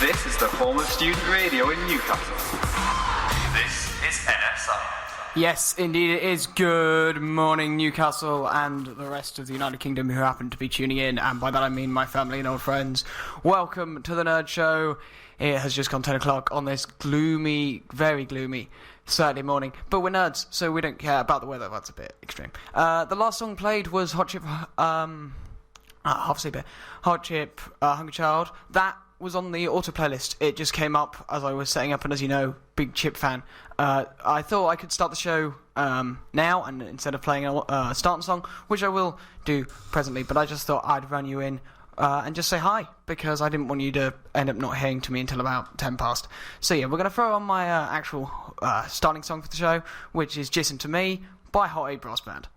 This is the home of student radio in Newcastle. This is NSI. Yes, indeed it is. Good morning, Newcastle and the rest of the United Kingdom who happen to be tuning in, and by that I mean my family and old friends. Welcome to the Nerd Show. It has just gone 10 o'clock on this gloomy, very gloomy Saturday morning, but we're nerds, so we don't care about the weather. That's a bit extreme. The last song played was Hot Chip, Half Sleeper, Hot Chip, Hungry Child. That was on the auto playlist. It just came up as I was setting up, and as you know, big Chip fan. I thought I could start the show now, and instead of playing a starting song, which I will do presently, but I just thought I'd run you in and just say hi, because I didn't want you to end up not hearing to me until about 10 past. So yeah, we're going to throw on my actual starting song for the show, which is Listen to Me by Hot 8 Brass Band.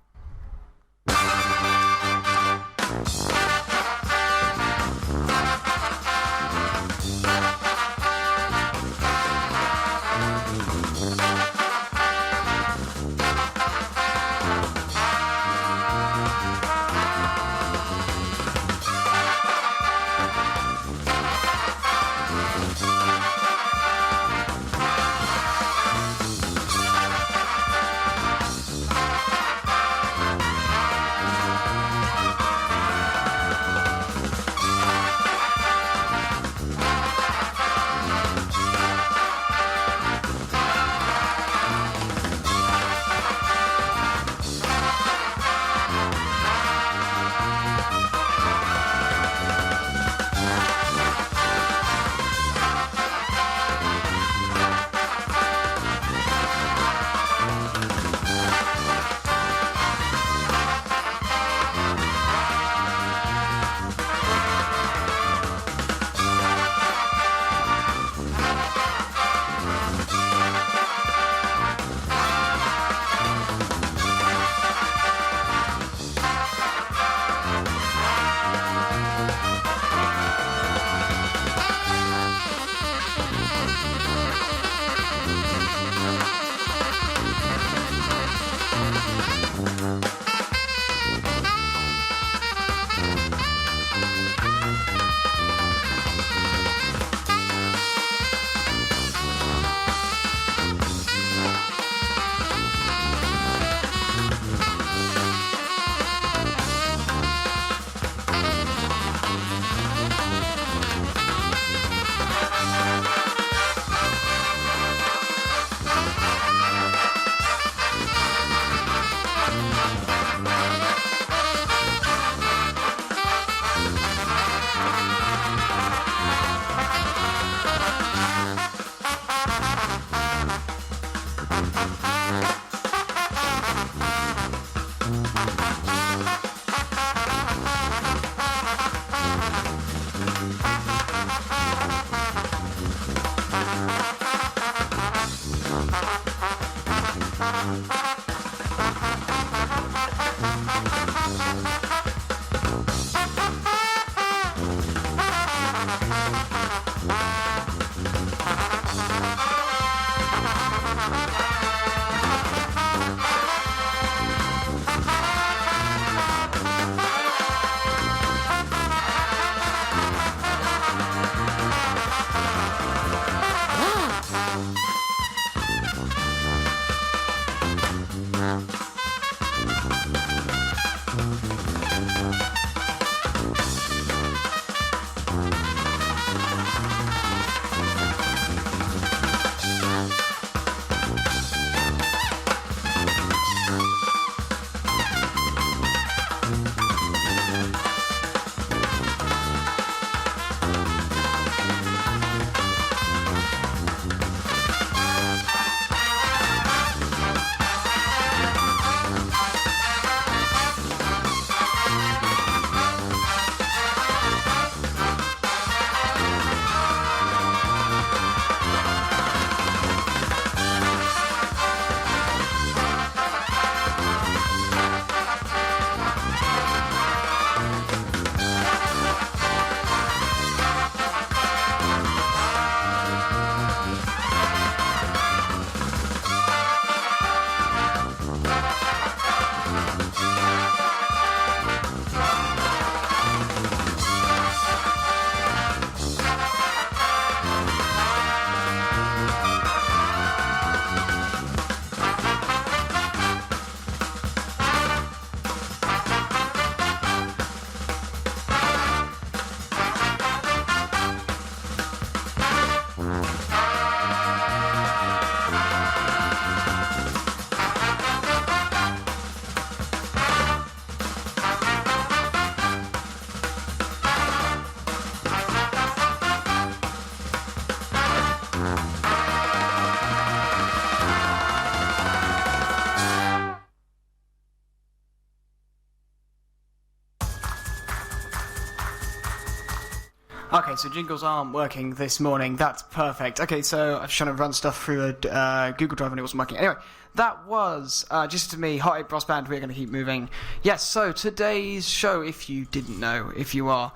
Okay, so jingles aren't working this morning. That's perfect. Okay, so I was trying to run stuff through a Google Drive and it wasn't working. Anyway, that was just to me, Hot 8 Brass Band. We're going to keep moving. Yes, so today's show, if you didn't know, if you are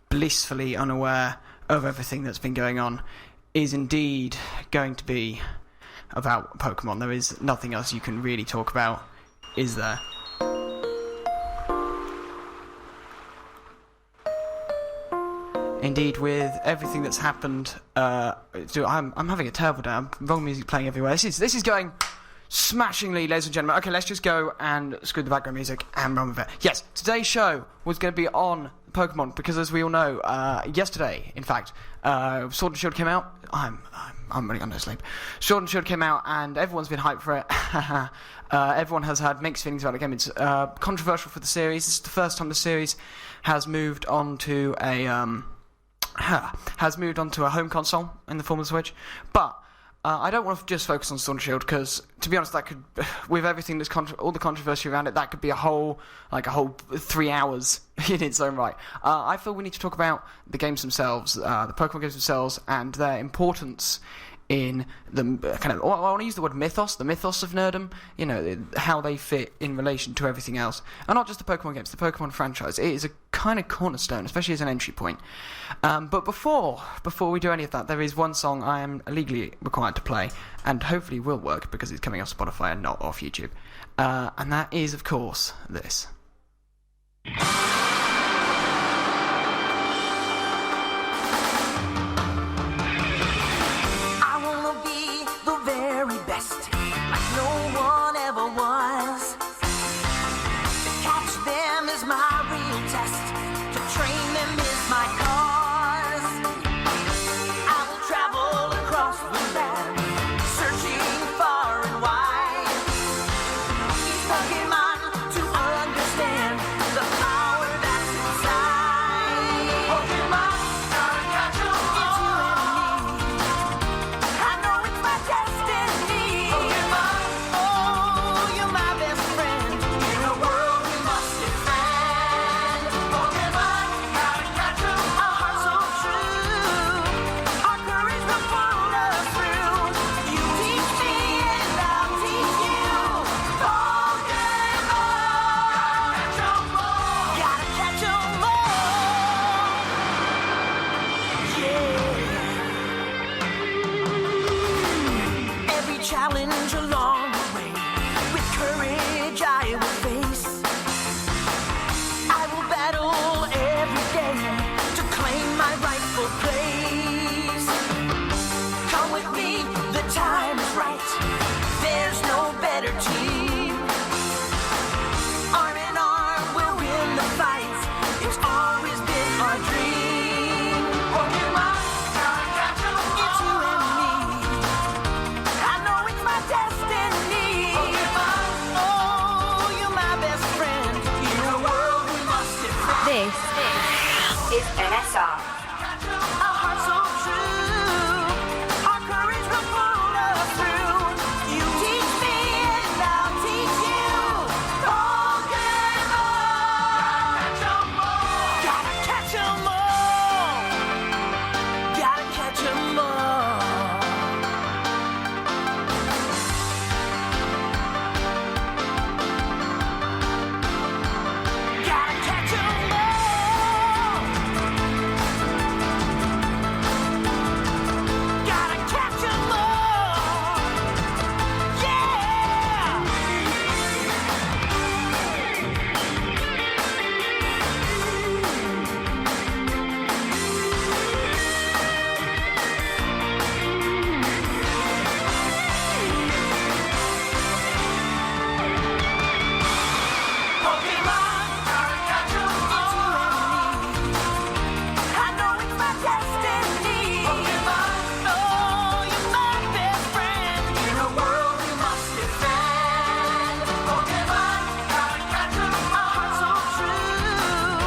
blissfully unaware of everything that's been going on, is indeed going to be about Pokemon. There is nothing else you can really talk about, is there? Indeed, with everything that's happened, I'm having a terrible day. Wrong music playing everywhere. This is going smashingly, ladies and gentlemen. Okay, let's just go and screw the background music and run with it. Yes, today's show was going to be on Pokemon because, as we all know, yesterday, in fact, Sword and Shield came out. I'm running on no sleep. Sword and Shield came out, and everyone's been hyped for it. Everyone has had mixed feelings about the game. It's controversial for the series. This is the first time the series has moved on to a home console in the form of the Switch, but I don't want to just focus on Sword and Shield because, to be honest, that could, with everything that's all the controversy around it, that could be a whole 3 hours in its own right. I feel we need to talk about the games themselves, the Pokemon games themselves, and their importance in the kind of, I want to use the word mythos, the mythos of nerdom, you know, how they fit in relation to everything else. And not just the Pokemon games, the Pokemon franchise. It is a kind of cornerstone, especially as an entry point. But before we do any of that, there is one song I am legally required to play, and hopefully will work because it's coming off Spotify and not off YouTube. And that is, of course, this. is NSR. Our hearts so true, our courage will pull us through. You teach me and I'll teach you. Pokémon, gotta catch 'em all, gotta catch 'em all. Gotta catch 'em all. Gotta catch 'em all. Yeah. Pokémon, gotta catch 'em all. I know it's my destiny. Pokémon, oh, you're my best friend. In a world we must defend. Pokémon, gotta catch 'em all. Our hearts so true,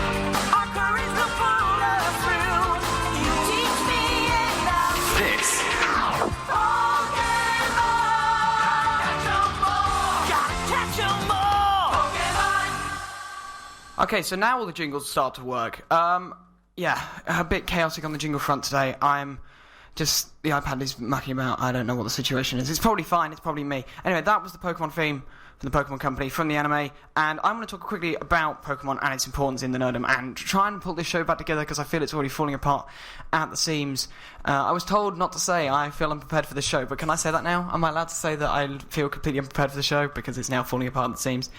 our courage will pull us through. You teach me and I'll teach This Pokémon, gotta catch 'em all. Pokémon. Okay, so now all the jingles start to work. Yeah, a bit chaotic on the jingle front today. The iPad is mucking about. I don't know what the situation is. It's probably fine. It's probably me. Anyway, that was the Pokemon theme from the Pokemon Company, from the anime, and I'm going to talk quickly about Pokemon and its importance in the nerdom, and try and pull this show back together because I feel it's already falling apart at the seams. I was told not to say I feel unprepared for the show, but can I say that now? Am I allowed to say that I feel completely unprepared for the show because it's now falling apart at the seams?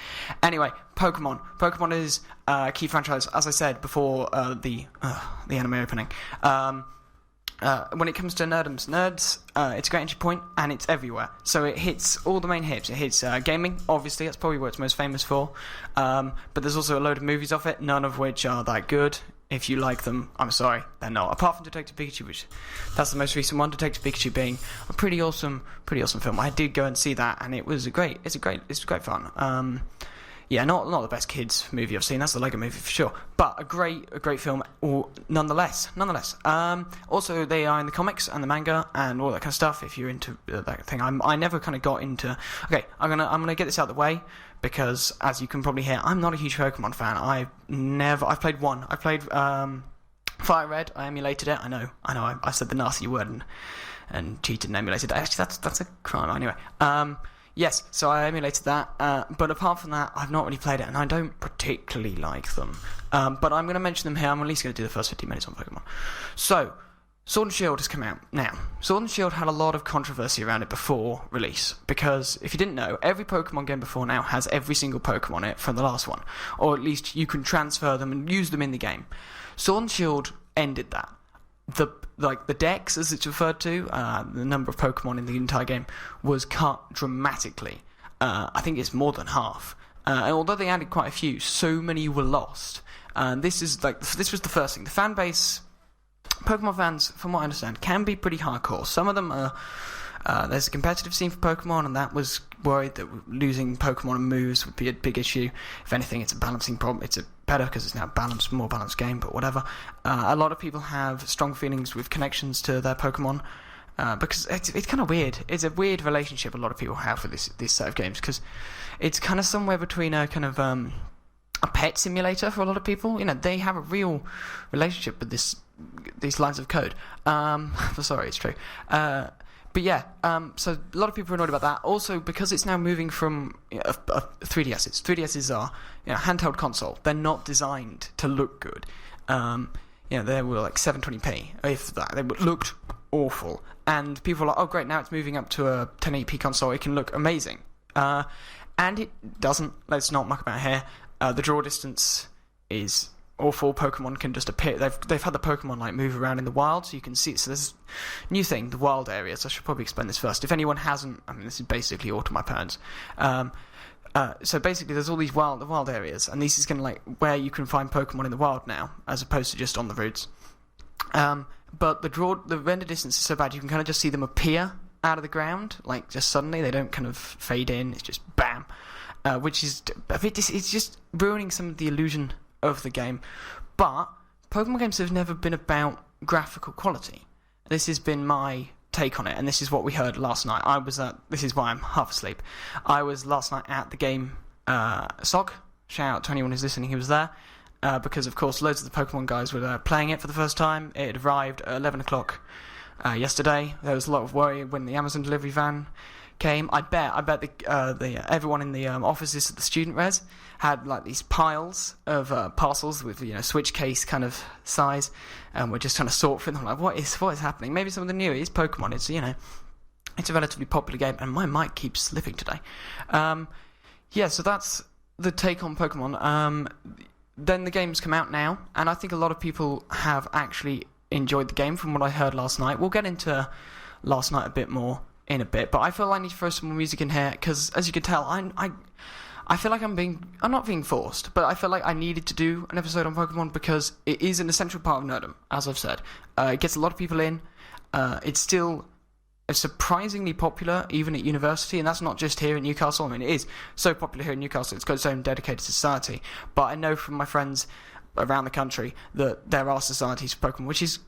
Anyway, Pokemon. Pokemon is a key franchise, as I said before the anime opening. When it comes to nerds, it's a great entry point, and it's everywhere. So it hits all the main hits. It hits gaming, obviously, that's probably what it's most famous for. But there's also a load of movies of it, none of which are that good. If you like them, I'm sorry, they're not. Apart from Detective Pikachu, which that's the most recent one. Detective Pikachu being a pretty awesome film. I did go and see that, and it was great. It's great fun. Yeah, not the best kids movie I've seen. That's the Lego movie for sure, but a great film, nonetheless. Also, they are in the comics and the manga and all that kind of stuff. If you're into that thing, I never kind of got into. Okay, I'm gonna get this out of the way because, as you can probably hear, I'm not a huge Pokemon fan. I've played one. I played Fire Red. I emulated it. I know. I said the nasty word and cheated and emulated it. Actually, that's a crime. Anyway. Yes, so I emulated that, but apart from that, I've not really played it, and I don't particularly like them. But I'm going to mention them here. I'm at least going to do the first 15 minutes on Pokemon. So, Sword and Shield has come out. Now, Sword and Shield had a lot of controversy around it before release, because if you didn't know, every Pokemon game before now has every single Pokemon in it from the last one, or at least you can transfer them and use them in the game. Sword and Shield ended that. The dex, as it's referred to, the number of Pokemon in the entire game was cut dramatically. I think it's more than half. And although they added quite a few, so many were lost. This was the first thing. The fan base, Pokemon fans, from what I understand, can be pretty hardcore. Some of them are. There's a competitive scene for Pokemon, and that was worried that losing Pokemon and moves would be a big issue. If anything, it's a balancing problem. It's better because it's now a more balanced game, but whatever. A lot of people have strong feelings with connections to their Pokemon because it's kind of weird. It's a weird relationship a lot of people have with this set of games because it's kind of somewhere between a kind of a pet simulator for a lot of people. You know, they have a real relationship with these lines of code. Sorry, it's true. But yeah, so a lot of people are annoyed about that. Also, because it's now moving from 3DSs. 3DSs are handheld console. They're not designed to look good. They were like 720p, if that. They looked awful. And people are like, oh great, now it's moving up to a 1080p console. It can look amazing. And it doesn't. Let's not muck about here. The draw distance is awful. Pokemon can just appear. They've had the Pokemon like move around in the wild, so you can see it. So there's a new thing, the wild areas. I should probably explain this first. If anyone hasn't, I mean, this is basically all to my parents. So basically, there's all these wild areas, and this is kind of like where you can find Pokemon in the wild now, as opposed to just on the routes. But the render distance is so bad, you can kind of just see them appear out of the ground, like just suddenly. They don't kind of fade in. It's just bam, which is a bit. It's just ruining some of the illusion of the game. But Pokemon games have never been about graphical quality. This has been my take on it, and this is what we heard last night. This is why I'm half asleep. I was last night at the game SOG. Shout out to anyone who's listening who was there. Because, of course, loads of the Pokemon guys were playing it for the first time. It had arrived at 11 o'clock yesterday. There was a lot of worry when the Amazon delivery van came. I bet everyone in the offices at the student res had like these piles of parcels with switch case kind of size, and we're just trying to sort through them. Like, what is happening? Maybe something new. It is Pokemon. It's a relatively popular game, and my mic keeps slipping today. So that's the take on Pokemon. Then the game's come out now, and I think a lot of people have actually enjoyed the game from what I heard last night. We'll get into last night a bit more in a bit, but I feel I need to throw some more music in here, because as you can tell, I feel like I'm not being forced, but I feel like I needed to do an episode on Pokemon because it is an essential part of nerdom, as I've said. It gets a lot of people in. It's still surprisingly popular, even at university, and that's not just here in Newcastle. I mean, it is so popular here in Newcastle, it's got its own dedicated society. But I know from my friends around the country that there are societies for Pokemon, which is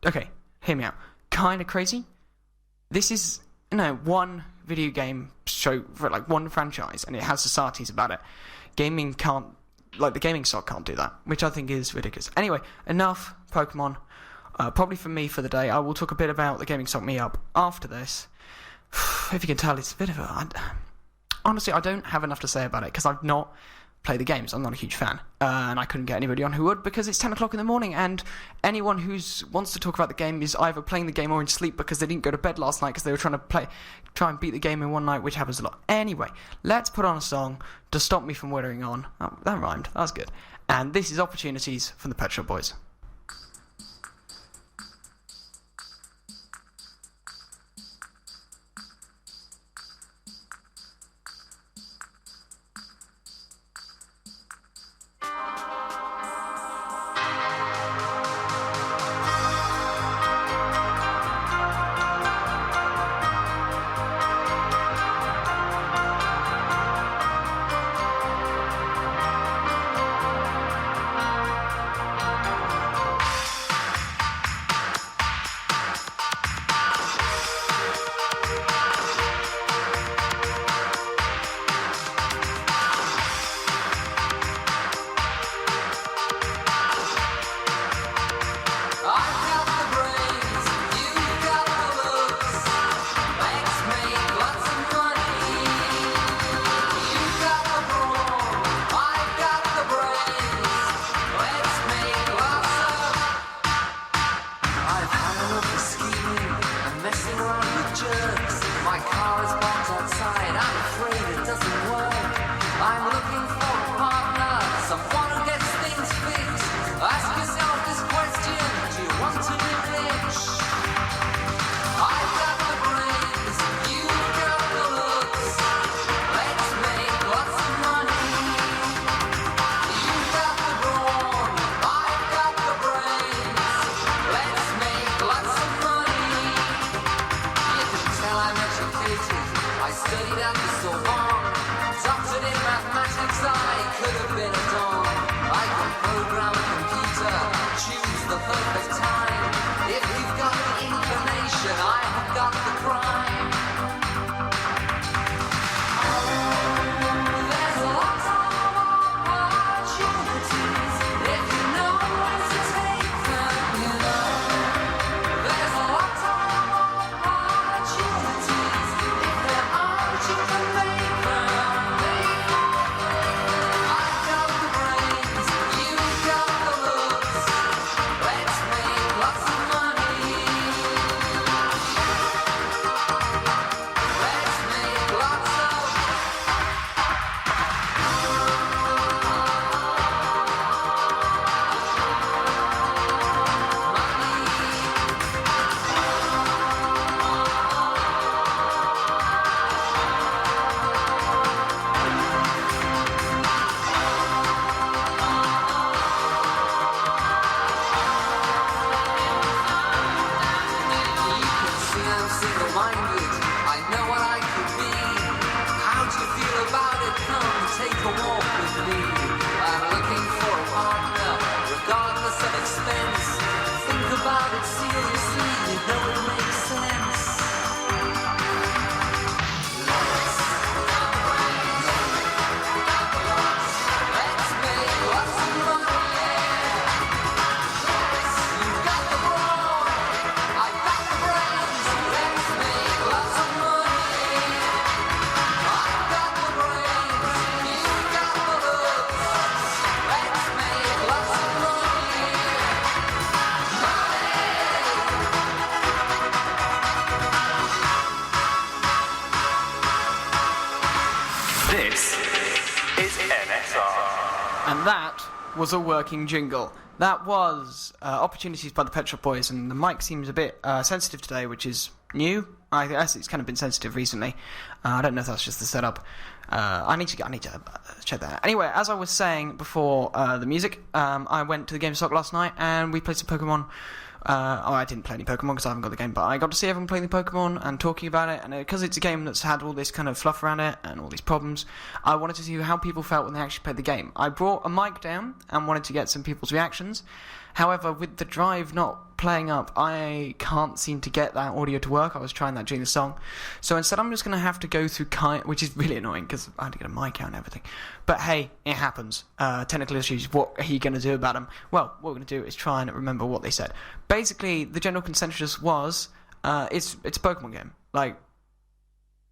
okay, hear me out, kind of crazy. This is one video game show for like one franchise, and it has societies about it. The gaming stock can't do that, which I think is ridiculous. Anyway, enough Pokemon. Probably for me for the day. I will talk a bit about the gaming stock me up after this. If you can tell, it's a bit of honestly, I don't have enough to say about it because I've not played the games. I'm not a huge fan, and I couldn't get anybody on who would, because it's 10 o'clock in the morning, and anyone who wants to talk about the game is either playing the game or in sleep because they didn't go to bed last night because they were trying and beat the game in one night, which happens a lot. Anyway, let's put on a song to stop me from whittering on. Oh, that rhymed. That was good. And this is Opportunities from the Pet Shop Boys. This is NSR. And that was a working jingle. That was Opportunities by the Pet Shop Boys, and the mic seems a bit sensitive today, which is new. I guess it's kind of been sensitive recently. I don't know if that's just the setup. I need to check that out. Anyway, as I was saying before the music, I went to the Game Stock last night and we played some Pokemon. I didn't play any Pokemon because I haven't got the game, but I got to see everyone playing the Pokemon and talking about it, and because it's a game that's had all this kind of fluff around it and all these problems, I wanted to see how people felt when they actually played the game. I brought a mic down and wanted to get some people's reactions. However, with the drive not playing up, I can't seem to get that audio to work. I was trying that during the song. So instead I'm just going to have to go through which is really annoying because I had to get a mic out and everything. But hey, it happens. Technical issues, what are you going to do about them? Well, what we're going to do is try and remember what they said. Basically, the general consensus was, it's a Pokemon game. Like,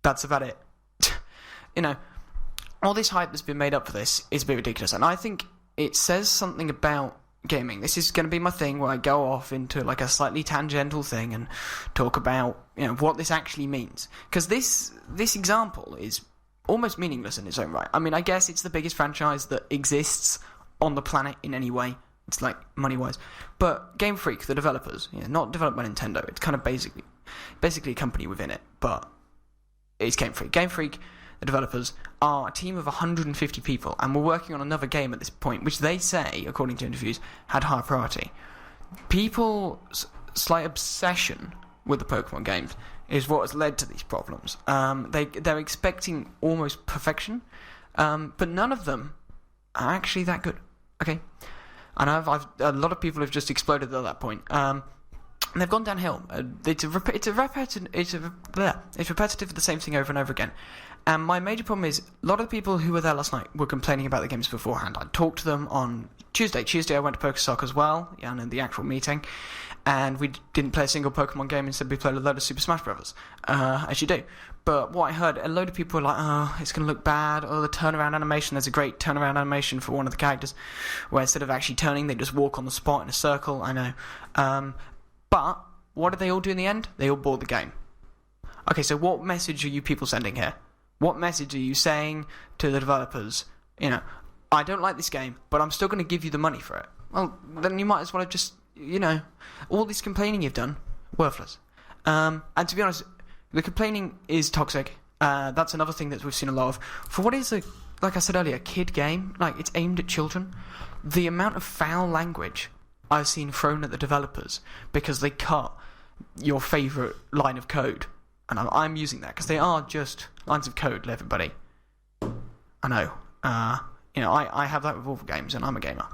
that's about it. You know, all this hype that's been made up for this is a bit ridiculous. And I think it says something about gaming. This is going to be my thing where I go off into like a slightly tangential thing and talk about, you know, what this actually means. Because this example is almost meaningless in its own right. I mean, I guess it's the biggest franchise that exists on the planet in any way. It's like money-wise. But Game Freak, the developers, not developed by Nintendo. It's kind of basically a company within it, but it's Game Freak. Game Freak, the developers, are a team of 150 people, and we're working on another game at this point, which they say, according to interviews, had higher priority. People's slight obsession with the Pokemon games is what has led to these problems. They're expecting almost perfection, but none of them are actually that good. Okay, and a lot of people have just exploded at that point. They've gone downhill. It's repetitive of the same thing over and over again. And my major problem is, a lot of the people who were there last night were complaining about the games beforehand. I talked to them on Tuesday. Tuesday I went to PokeSock as well, and in the actual meeting. And we didn't play a single Pokemon game, instead we played a load of Super Smash Bros. As you do. But what I heard, a load of people were like, oh, it's going to look bad. Oh, the turnaround animation, there's a great turnaround animation for one of the characters, where instead of actually turning, they just walk on the spot in a circle. I know. But what did they all do in the end? They all bought the game. Okay, so what message are you people sending here? What message are you saying to the developers? I don't like this game, but I'm still going to give you the money for it. Well, then you might as well have just, all this complaining you've done, worthless. And to be honest, the complaining is toxic. That's another thing that we've seen a lot of. For what is like I said earlier, a kid game, like it's aimed at children, the amount of foul language I've seen thrown at the developers because they cut your favourite line of code. And I'm using that because they are just lines of code, everybody. I know. I have that with all the games, and I'm a gamer.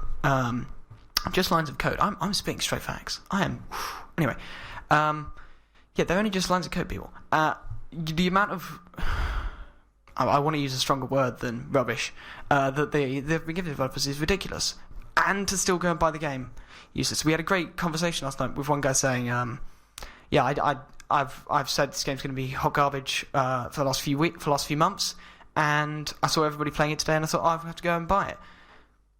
Just lines of code. I'm spitting straight facts. I am. Anyway. They're only just lines of code, people. The amount of... I want to use a stronger word than rubbish. That they've been giving developers is ridiculous. And to still go and buy the game, useless. We had a great conversation last night with one guy saying, I've said this game's going to be hot garbage for the last few months, and I saw everybody playing it today, and I thought, I have to go and buy it.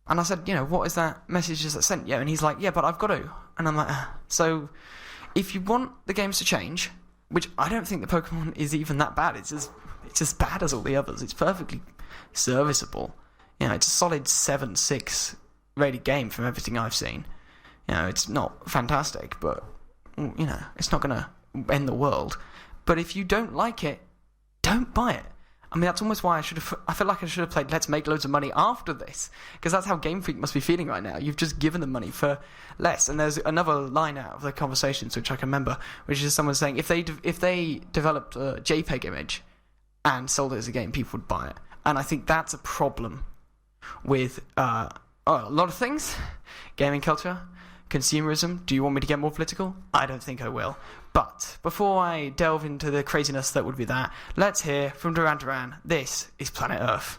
And I said, what is that message that sent you? And he's like, yeah, but I've got to. And I'm like, so if you want the games to change, which I don't think the Pokemon is even that bad, it's as bad as all the others. It's perfectly serviceable. It's a solid 7.6 rated game from everything I've seen. It's not fantastic, but it's not going to end the world. But if you don't like it, don't buy it. I mean, that's almost why I feel like I should have played Let's Make Loads of Money after this, because that's how Game Freak must be feeling right now. You've just given them money for less. And there's another line out of the conversations which I can remember, which is someone saying if they developed a JPEG image and sold it as a game, people would buy it. And I think that's a problem with a lot of things. Gaming culture, consumerism. Do you want me to get more political? I don't think I will. But before I delve into the craziness that would be that, let's hear from Duran Duran. This is Planet Earth.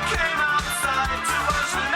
Came outside to watch the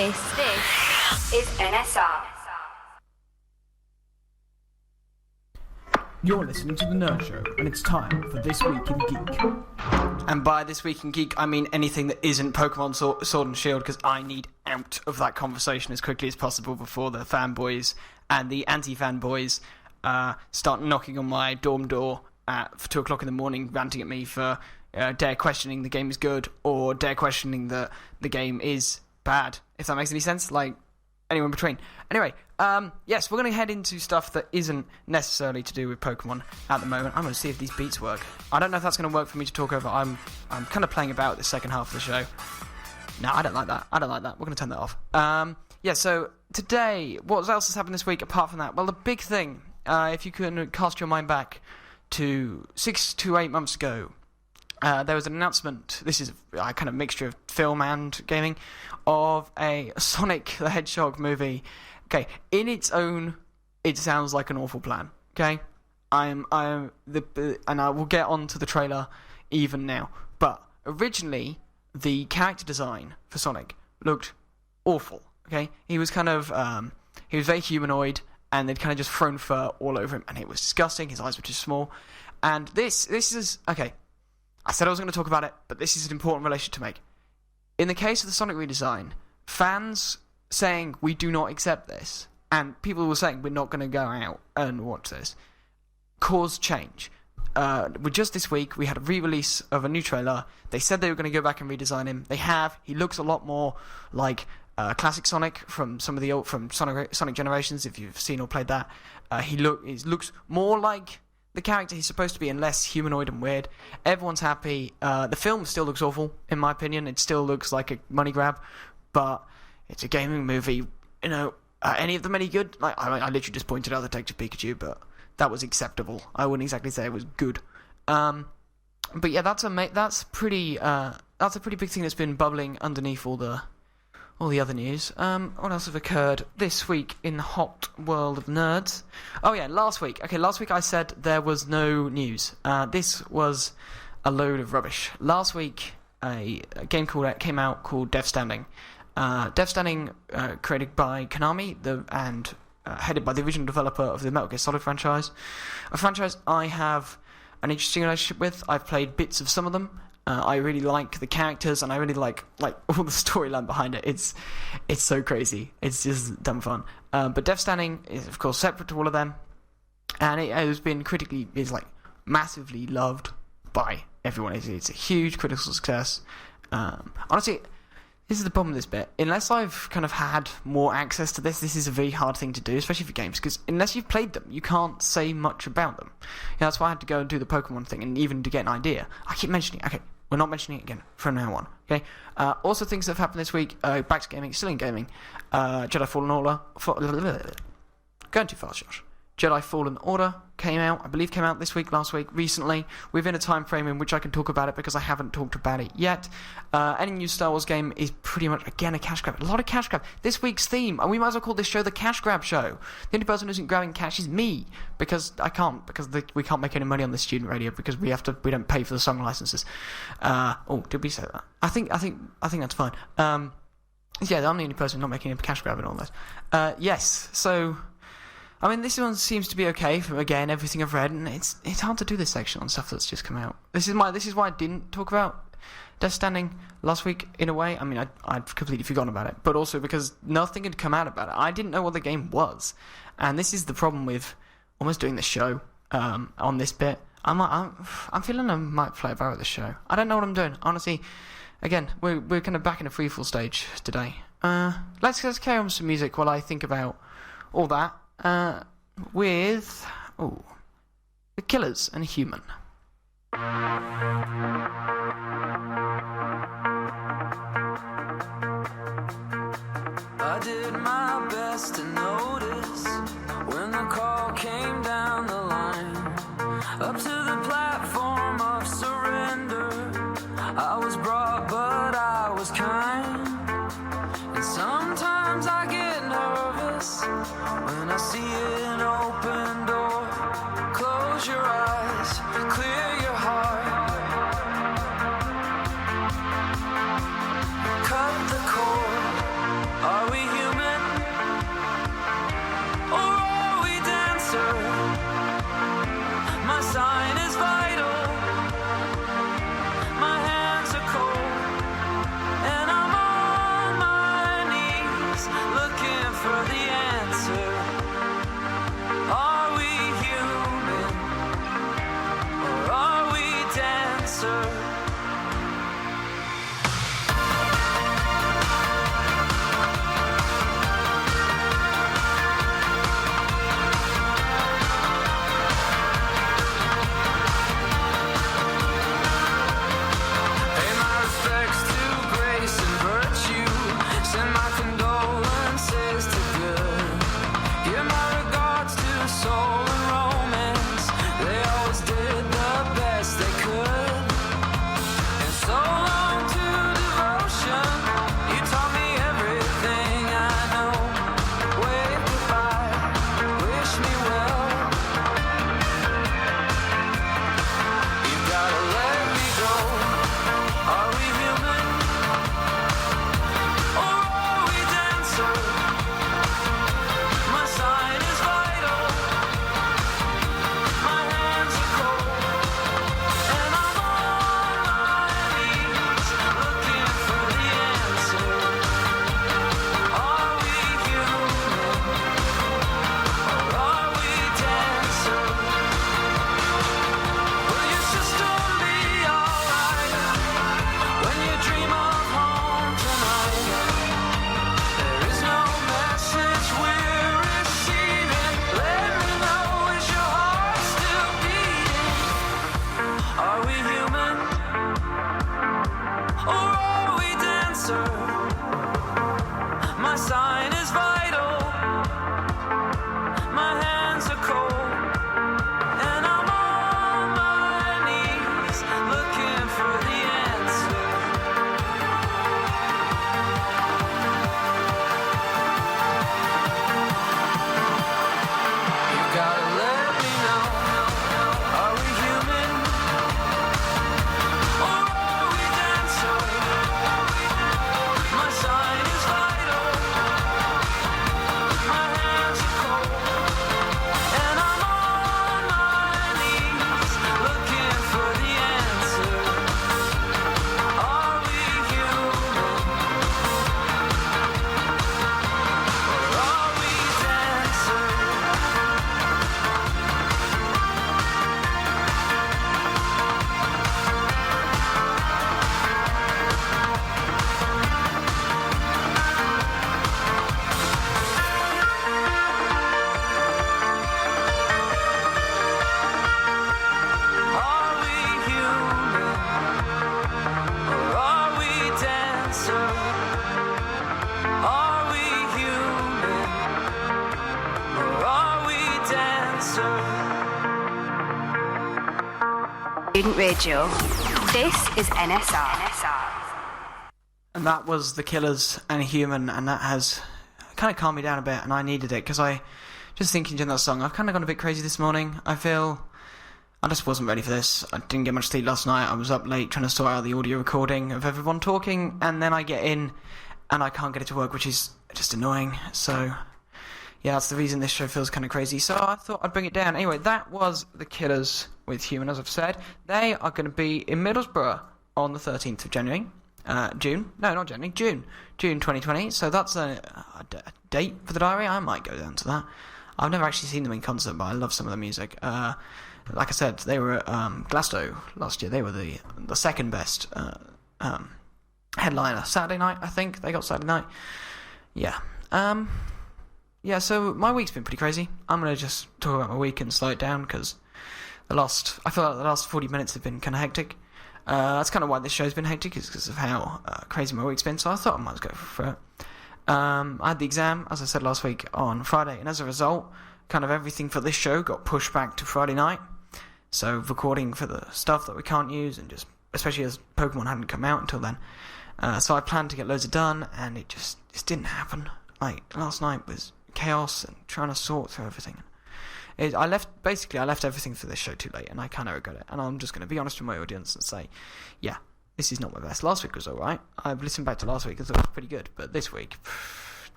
This is NSR. You're listening to The Nerd Show, and it's time for This Week in Geek. And by This Week in Geek, I mean anything that isn't Pokemon Sword and Shield, because I need out of that conversation as quickly as possible before the fanboys and the anti-fanboys start knocking on my dorm door at 2 o'clock in the morning, ranting at me for dare questioning the game is good, or dare questioning that the game is bad, if that makes any sense. Like, anywhere in between. Anyway, yes, we're going to head into stuff that isn't necessarily to do with Pokemon at the moment. I'm going to see if these beats work. I don't know if that's going to work for me to talk over. I'm kind of playing about the second half of the show. No, I don't like that. We're going to turn that off. Yeah, so today, what else has happened this week apart from that? Well, the big thing, if you can cast your mind back to 6 to 8 months ago, there was an announcement, this is a kind of mixture of film and gaming, of a Sonic the Hedgehog movie. Okay, in its own, it sounds like an awful plan. Okay, and I will get on to the trailer even now. But originally, the character design for Sonic looked awful. Okay, he was kind of he was very humanoid, and they'd kind of just thrown fur all over him, and it was disgusting. His eyes were too small, and this is okay. I said I was going to talk about it, but this is an important relation to make. In the case of the Sonic redesign, fans saying we do not accept this, and people were saying we're not going to go out and watch this, caused change. Just this week, we had a re-release of a new trailer. They said they were going to go back and redesign him. They have. He looks a lot more like classic Sonic from some of the old Sonic Generations. If you've seen or played that, he looks more like the character he's supposed to be, and less humanoid and weird. Everyone's happy. The film still looks awful, in my opinion. It still looks like a money grab, but it's a gaming movie. You know, any of them any good? Like, I literally just pointed out Detective Pikachu, but that was acceptable. I wouldn't exactly say it was good. But yeah, that's a pretty big thing that's been bubbling underneath all the other news. What else have occurred this week in the hot world of nerds? Oh yeah, last week. Okay, last week I said there was no news. This was a load of rubbish. Last week, a game came out called Death Stranding. Death Stranding, created by Konami and headed by the original developer of the Metal Gear Solid franchise. A franchise I have an interesting relationship with. I've played bits of some of them. I really like the characters, and I really like all the storyline behind it. It's so crazy. It's just dumb fun. But Death Stranding is, of course, separate to all of them, and it has been massively loved by everyone. It's a huge critical success. Honestly, this is the problem with this bit. Unless I've kind of had more access to this is a very hard thing to do, especially for games, because unless you've played them, you can't say much about them. That's why I had to go and do the Pokemon thing, and even to get an idea. I keep mentioning it. Okay, we're not mentioning it again from now on. Okay. Also, things that have happened this week. Back to gaming, still in gaming. Jedi Fallen Order. Going too fast, Josh. Jedi Fallen Order came out this week, last week, recently, within a time frame in which I can talk about it because I haven't talked about it yet. Any new Star Wars game is pretty much, again, a cash grab. A lot of cash grab. This week's theme, and we might as well call this show the Cash Grab Show. The only person who isn't grabbing cash is me, because I can't, we can't make any money on this student radio because we don't pay for the song licenses. Did we say that? I think that's fine. Yeah, I'm the only person not making a cash grab in all this. Yes, so I mean, this one seems to be okay from, again, everything I've read, and it's hard to do this section on stuff that's just come out. This is why I didn't talk about Death Stranding last week, in a way. I mean, I'd completely forgotten about it, but also because nothing had come out about it. I didn't know what the game was, and this is the problem with almost doing the show on this bit. I'm feeling I might play about with the show. I don't know what I'm doing, honestly. Again, we're kind of back in a freefall stage today. Let's carry on with some music while I think about all that. With The Killers and Human. I did my best to notice when the call came down the line, up to the platform of surrender. I was brought, but I was kind, and sometimes I get nervous when I see an open door. Close your eyes, clear your heart, cut the cord. Student Radio. This is NSR. And that was The Killers and Human, and that has kind of calmed me down a bit, and I needed it, because I, just thinking during that song, I've kind of gone a bit crazy this morning. I feel I just wasn't ready for this. I didn't get much sleep last night. I was up late trying to sort out the audio recording of everyone talking, and then I get in, and I can't get it to work, which is just annoying. So, yeah, that's the reason this show feels kind of crazy. So I thought I'd bring it down. Anyway, that was The Killers with Human, as I've said. They are going to be in Middlesbrough on the 13th of January. June 2020. So that's a date for the diary. I might go down to that. I've never actually seen them in concert, but I love some of the music. Like I said, they were at Glasgow last year. They were the second best headliner. Saturday night, I think they got Saturday night. Yeah. So my week's been pretty crazy. I'm gonna just talk about my week and slow it down, because I feel like the last 40 minutes have been kind of hectic. That's kind of why this show's been hectic, is because of how crazy my week's been, so I thought I might as well go for it. I had the exam, as I said last week, on Friday, and as a result, kind of everything for this show got pushed back to Friday night. So recording for the stuff that we can't use, and just, especially as Pokémon hadn't come out until then. So I planned to get loads of done, and it just didn't happen. Like, last night was chaos and trying to sort through everything. I left everything for this show too late, and I kind of regret it. And I'm just going to be honest with my audience and say, yeah, this is not my best. Last week was alright. I've listened back to last week and thought it was pretty good, but this week,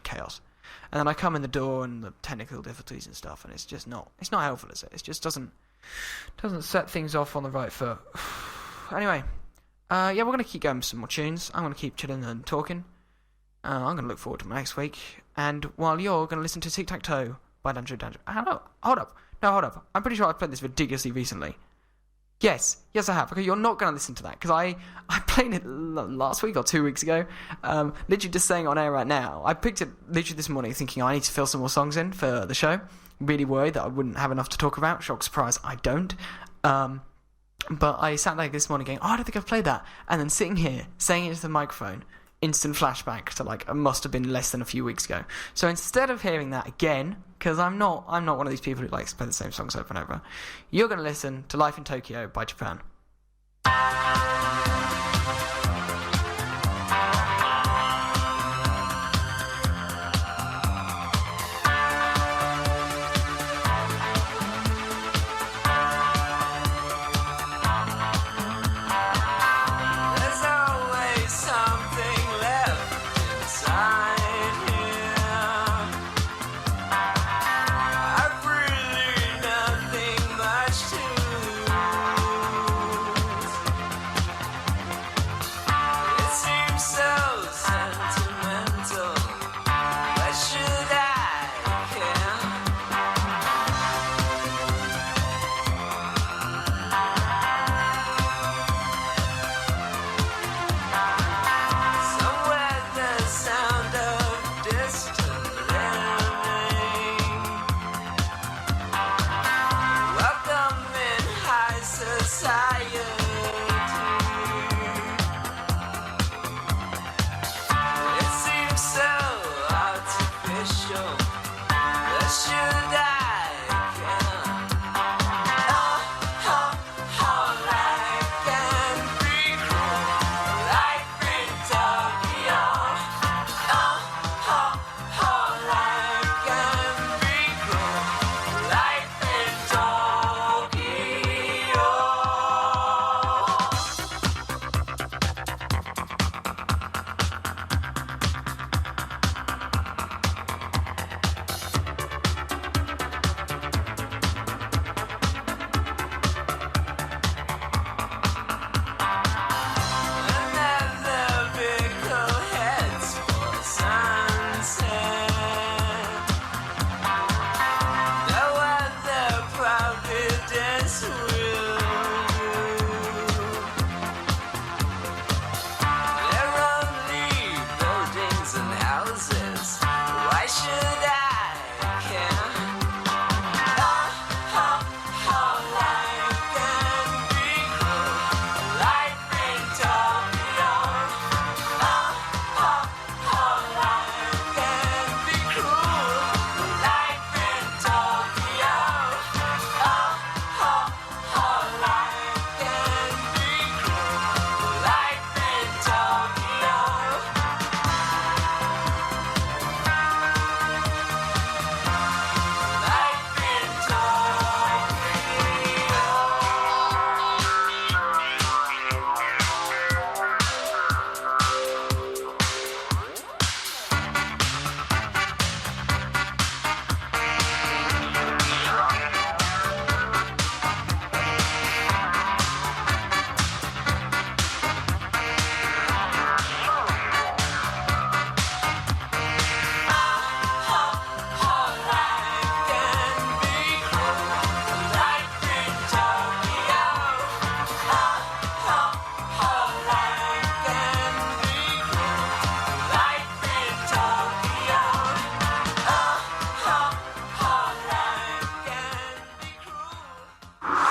chaos. And then I come in the door and the technical difficulties and stuff, and it's not helpful, is it? It just doesn't set things off on the right foot. Anyway, we're going to keep going with some more tunes. I'm going to keep chilling and talking. I'm going to look forward to my next week. And while you're going to listen to Tic Tac Toe by Dungeon. Hold up. I'm pretty sure I've played this ridiculously recently. Yes, I have. Okay, you're not going to listen to that, because I played it last week or 2 weeks ago. Literally just saying on air right now. I picked it literally this morning thinking I need to fill some more songs in for the show. Really worried that I wouldn't have enough to talk about. Shock, surprise, I don't. But I sat there this morning going, I don't think I've played that. And then sitting here, saying it into the microphone, instant flashback to, like, it must have been less than a few weeks ago. So instead of hearing that again, because I'm not one of these people who likes to play the same songs over and over, you're going to listen to Life in Tokyo by Japan. There's always something left inside here. I've really nothing much to lose.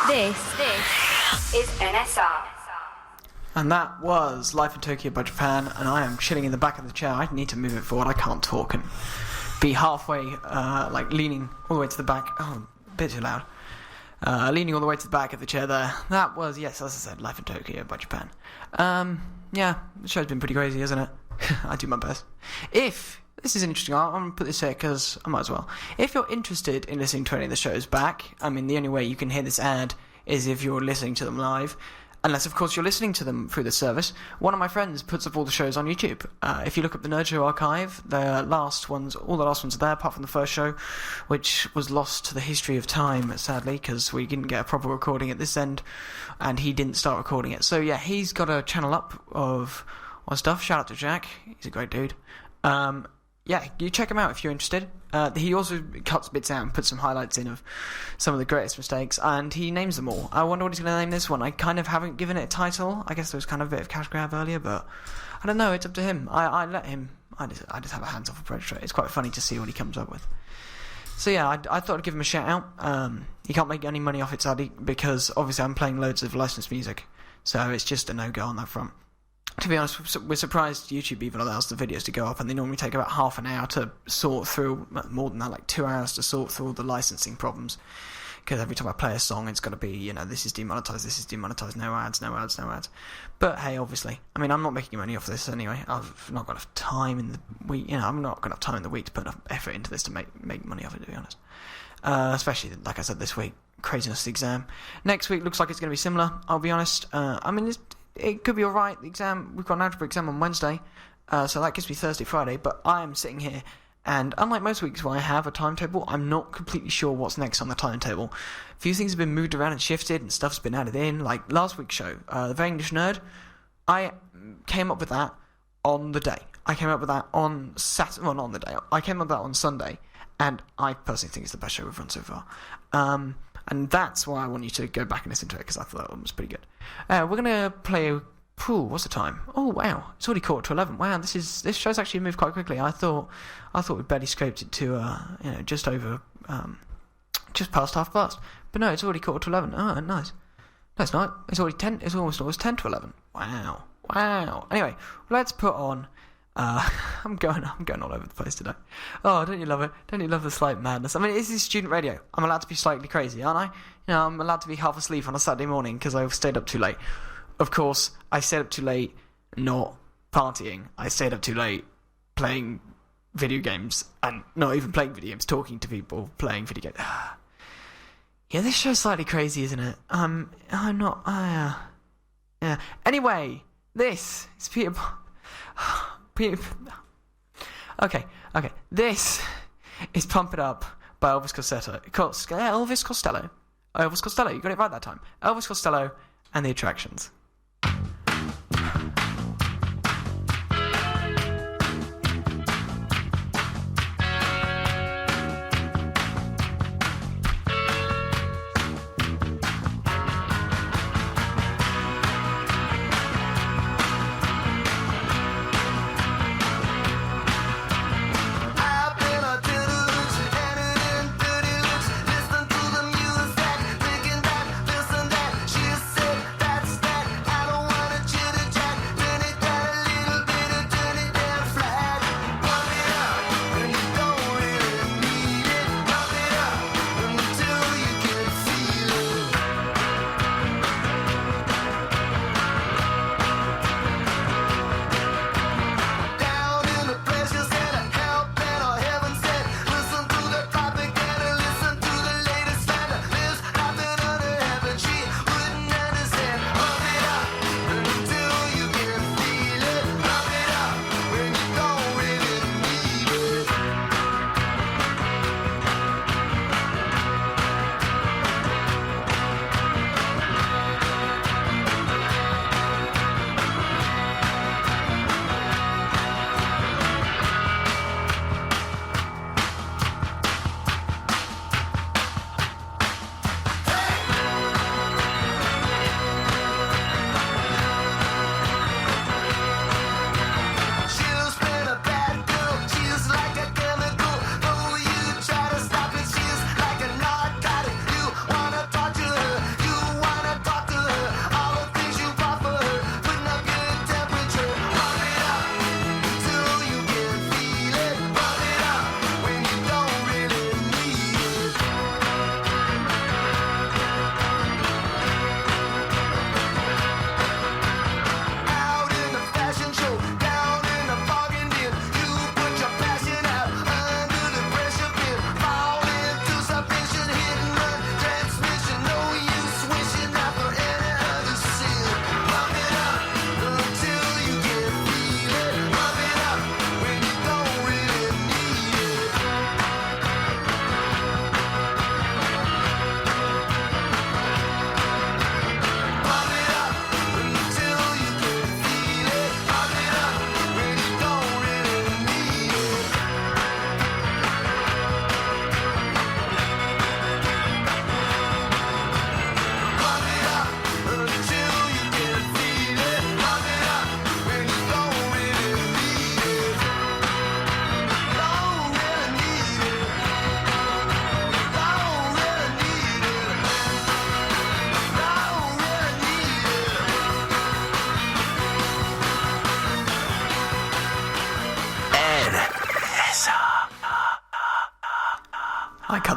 This is NSR. And that was Life in Tokyo by Japan, and I am chilling in the back of the chair. I need to move it forward. I can't talk and be halfway, leaning all the way to the back. Oh, a bit too loud. Leaning all the way to the back of the chair there. That was, yes, as I said, Life in Tokyo by Japan. Yeah, the show's been pretty crazy, isn't it? I do my best. This is interesting, I'm going to put this here because I might as well. If you're interested in listening to any of the shows back, I mean, the only way you can hear this ad is if you're listening to them live. Unless, of course, you're listening to them through the service. One of my friends puts up all the shows on YouTube. If you look up the Nerd Show archive, all the last ones are there, apart from the first show, which was lost to the history of time, sadly, because we didn't get a proper recording at this end, and he didn't start recording it. So, yeah, he's got a channel up of stuff. Shout out to Jack. He's a great dude. Yeah, you check him out if you're interested. He also cuts bits out and puts some highlights in of some of the greatest mistakes, and he names them all. I wonder what he's going to name this one. I kind of haven't given it a title. I guess there was kind of a bit of cash grab earlier, but I don't know. It's up to him. I let him. I just have a hands-off approach to it. It's quite funny to see what he comes up with. So yeah, I thought I'd give him a shout out. He can't make any money off it, sadly, because obviously I'm playing loads of licensed music, so it's just a no-go on that front. To be honest, we're surprised YouTube even allows the videos to go up, and they normally take about half an hour to sort through, more than that, like 2 hours to sort through all the licensing problems. Because every time I play a song, it's got to be, this is demonetized, no ads. But hey, obviously, I mean, I'm not making money off this anyway. I've not got enough time in the week, I'm not got enough time in the week to put enough effort into this to make money off it, to be honest. Especially, like I said, this week, craziness of the exam. Next week looks like it's going to be similar, I'll be honest. I mean, it could be alright, the exam, we've got an algebra exam on Wednesday, so that gives me Thursday, Friday, but I am sitting here, and unlike most weeks where I have a timetable, I'm not completely sure what's next on the timetable. A few things have been moved around and shifted, and stuff's been added in, like last week's show, The Very English Nerd, I came up with that on the day. I came up with that on Saturday, well, not on the day, I came up with that on Sunday, and I personally think it's the best show we've run so far. And that's why I want you to go back and listen to it, because I thought it was pretty good. We're going to play... what's the time? Oh, wow. It's already 11:15. Wow, this show's actually moved quite quickly. I thought we'd barely scraped it to, just over... just past 11:30. But no, it's already 11:15. Oh, nice. No, it's not. It's already 10... It's almost 10 to 11. Wow. Anyway, let's put on... I'm going all over the place today. Oh, don't you love it? Don't you love the slight madness? I mean, this is student radio. I'm allowed to be slightly crazy, aren't I? I'm allowed to be half asleep on a Saturday morning because I've stayed up too late. Of course, I stayed up too late not partying. I stayed up too late playing video games, and not even playing video games, talking to people, playing video games. Yeah, this show's slightly crazy, isn't it? I'm not... yeah. Anyway, this is Peter... Okay. This is Pump It Up by Elvis Costello. Elvis Costello, you got it right that time. Elvis Costello and the Attractions. Listen to the music, thinking that, listen that. She said that's that.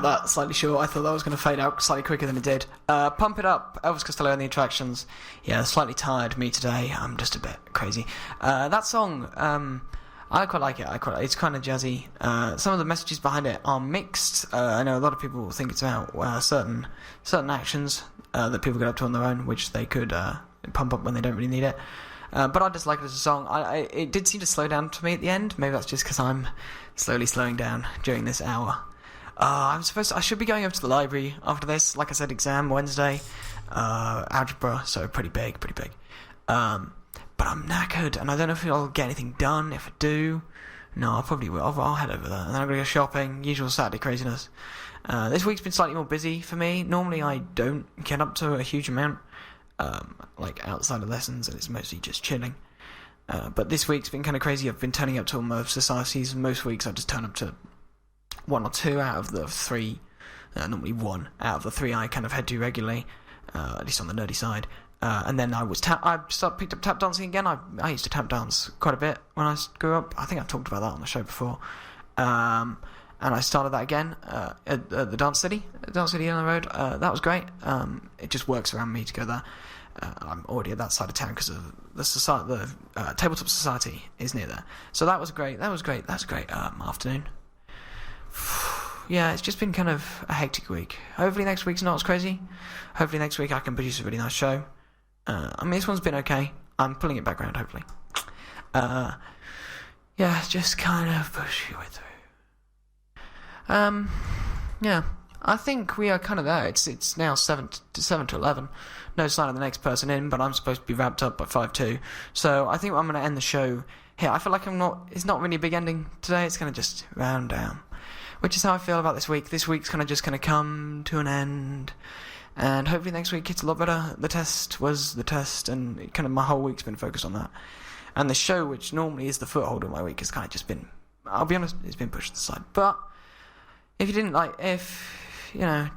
cut that slightly short. I thought that was going to fade out slightly quicker than it did. Pump It Up, Elvis Costello and the Attractions. Yeah, slightly tired me today. I'm just a bit crazy. That song, I quite like it. It's kind of jazzy. Some of the messages behind it are mixed. I know a lot of people think it's about certain actions that people get up to on their own, which they could pump up when they don't really need it. But I just like it as a song. It did seem to slow down to me at the end. Maybe that's just because I'm slowly slowing down during this hour. I should be going over to the library after this. Like I said, exam Wednesday, algebra, so pretty big. But I'm knackered, and I don't know if I'll get anything done. If I do, no, I probably will. I'll head over there, and then I'm gonna go shopping. Usual Saturday craziness. This week's been slightly more busy for me. Normally, I don't get up to a huge amount, like outside of lessons, and it's mostly just chilling. But this week's been kind of crazy. I've been turning up to all my societies. Most weeks I just turn up to 1 or 2 out of the 3. Normally 1 out of the 3 I kind of head to regularly, at least on the nerdy side. And then I picked up tap dancing again. I used to tap dance quite a bit when I grew up. I think I've talked about that on the show before. And I started that again at the Dance City on the road. That was great. It just works around me to go there. I'm already at that side of town because of the Tabletop Society is near there. So that was great. That was great afternoon. Yeah, it's just been kind of a hectic week. Hopefully next week's not as crazy. Hopefully next week I can produce a really nice show. I mean, this one's been okay. I'm pulling it back around, hopefully. Yeah, just kind of push your way through. Yeah, I think we are kind of there. It's now 7 to 11. No sign of the next person in, but I'm supposed to be wrapped up by 5:02. So I think I'm going to end the show here. I feel like it's not really a big ending today. It's going to just round down. Which is how I feel about this week. This week's kind of just going to come to an end. And hopefully next week it's a lot better. The test was the test, and kind of my whole week's been focused on that. And the show, which normally is the foothold of my week, has kind of just been, I'll be honest, it's been pushed to the side. But if you didn't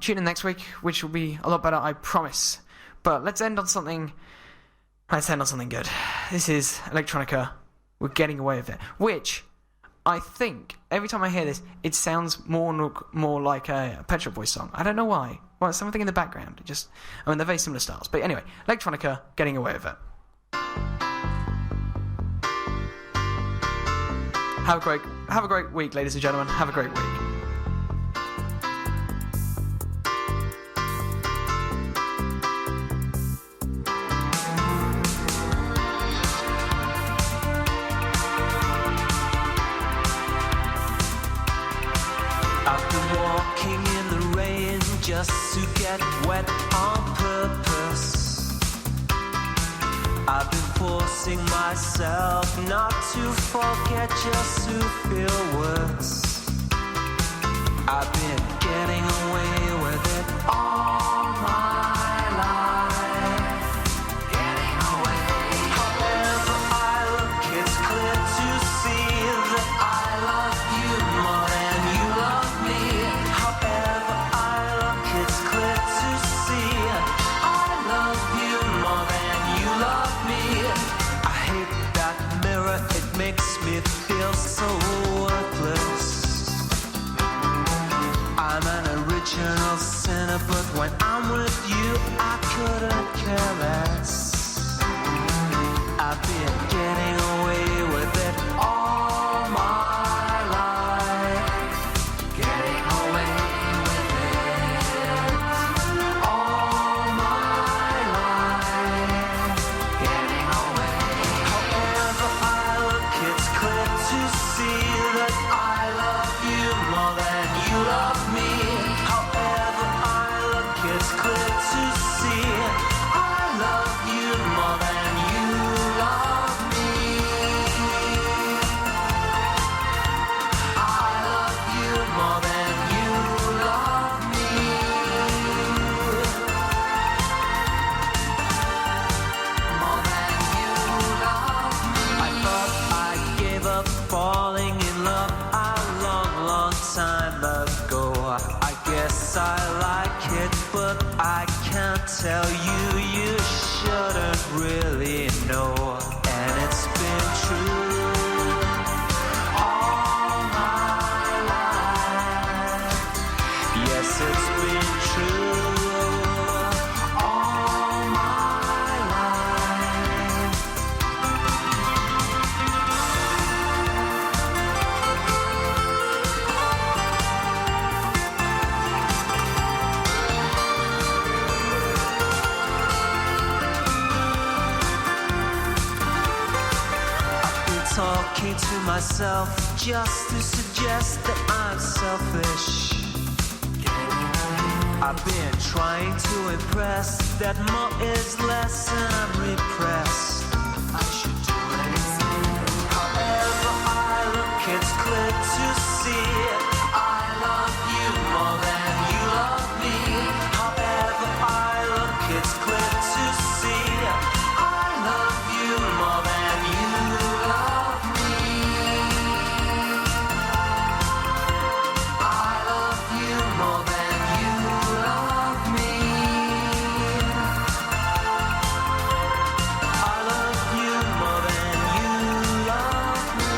tune in next week, which will be a lot better, I promise. But let's end on something good. This is Electronica. We're getting away with it. Which I think every time I hear this, it sounds more like a Pet Shop Boys song. I don't know why. Well, something in the background. They're very similar styles. But anyway, Electronica, getting away with it. Have a great week, ladies and gentlemen. Have a great week. Just to get wet on purpose. I've been forcing myself not to forget, just to feel worse. I've been getting away with it all my life. Getting away. However I look, it's clear to see that I love you more than you love me. However it's clear to see I love you more than you love me. I hate that mirror, it makes me feel so worthless. I'm an original sinner, but when I'm with you I couldn't care less. I've been getting away with it all my life. Getting away with it. Tell you, you shouldn't really know, and it's been true all my life. Yeah, talking to myself just to suggest that I'm selfish. I've been trying to impress that more is less and I'm repressed. I should do anything. However I look, it's clear to see I love you more than you love me. However I look, it's clear to see I love you more than you love me. I love you more than you love me. I love you more than you love me.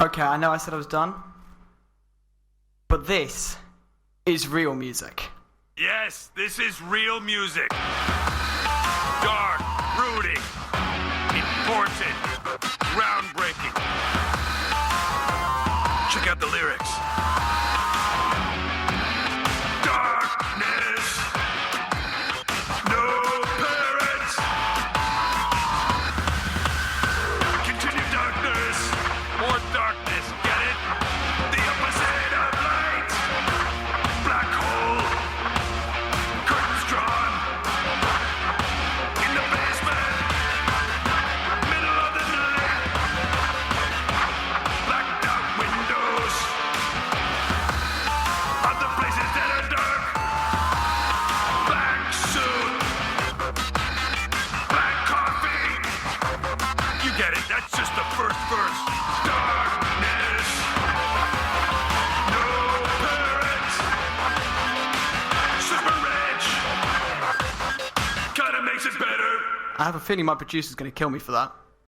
Okay, I know I said I was done, but this is real music. Yes, this is real music. Dark, brooding, important, groundbreaking. Check out the lyrics. Darkness, no parents. Continue darkness, more darkness, get it? The opposite of light. Black hole, curtains drawn. In the basement, middle of the night. Blacked out windows. Other places that are dark. Black suit. Black coffee. You get it, that's just the first verse. Darkness. No parents. Super rich. Kinda makes it better. I have a feeling my producer's going to kill me for that.